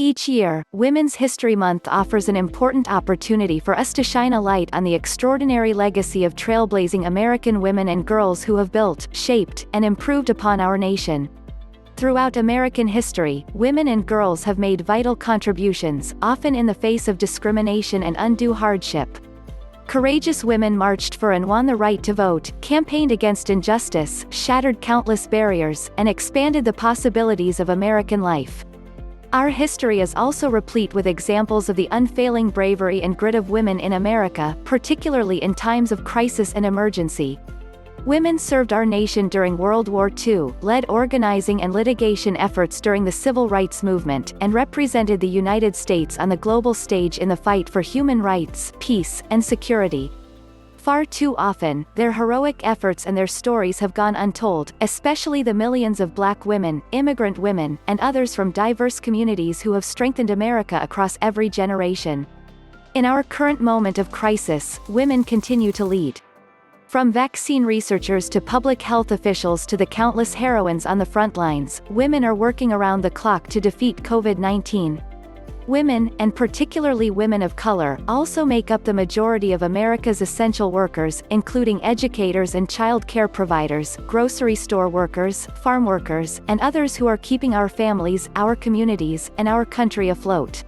Each year, Women's History Month offers an important opportunity for us to shine a light on the extraordinary legacy of trailblazing American women and girls who have built, shaped, and improved upon our nation. Throughout American history, women and girls have made vital contributions, often in the face of discrimination and undue hardship. Courageous women marched for and won the right to vote, campaigned against injustice, shattered countless barriers, and expanded the possibilities of American life. Our history is also replete with examples of the unfailing bravery and grit of women in America, particularly in times of crisis and emergency. Women served our nation during World War II, led organizing and litigation efforts during the Civil Rights Movement, and represented the United States on the global stage in the fight for human rights, peace, and security. Far too often, their heroic efforts and their stories have gone untold, especially the millions of Black women, immigrant women, and others from diverse communities who have strengthened America across every generation. In our current moment of crisis, women continue to lead. From vaccine researchers to public health officials to the countless heroines on the front lines, women are working around the clock to defeat COVID-19. Women, and particularly women of color, also make up the majority of America's essential workers, including educators and child care providers, grocery store workers, farm workers, and others who are keeping our families, our communities, and our country afloat.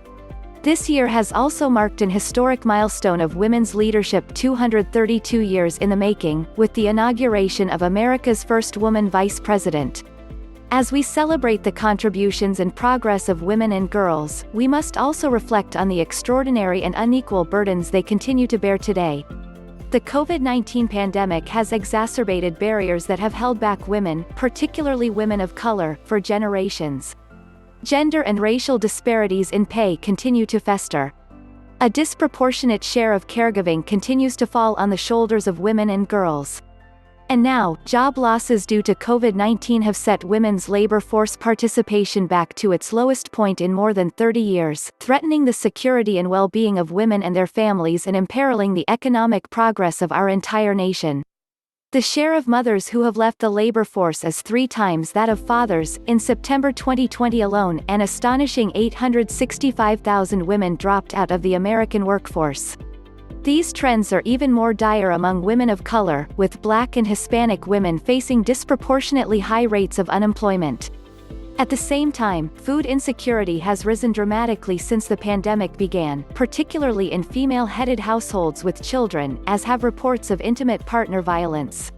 This year has also marked an historic milestone of women's leadership, 232 years in the making, with the inauguration of America's first woman vice president. As we celebrate the contributions and progress of women and girls, we must also reflect on the extraordinary and unequal burdens they continue to bear today. The COVID-19 pandemic has exacerbated barriers that have held back women, particularly women of color, for generations. Gender and racial disparities in pay continue to fester. A disproportionate share of caregiving continues to fall on the shoulders of women and girls. And now, job losses due to COVID-19 have set women's labor force participation back to its lowest point in more than 30 years, threatening the security and well-being of women and their families and imperiling the economic progress of our entire nation. The share of mothers who have left the labor force is 3 times that of fathers. In September 2020 alone, an astonishing 865,000 women dropped out of the American workforce. These trends are even more dire among women of color, with Black and Hispanic women facing disproportionately high rates of unemployment. At the same time, food insecurity has risen dramatically since the pandemic began, particularly in female-headed households with children, as have reports of intimate partner violence.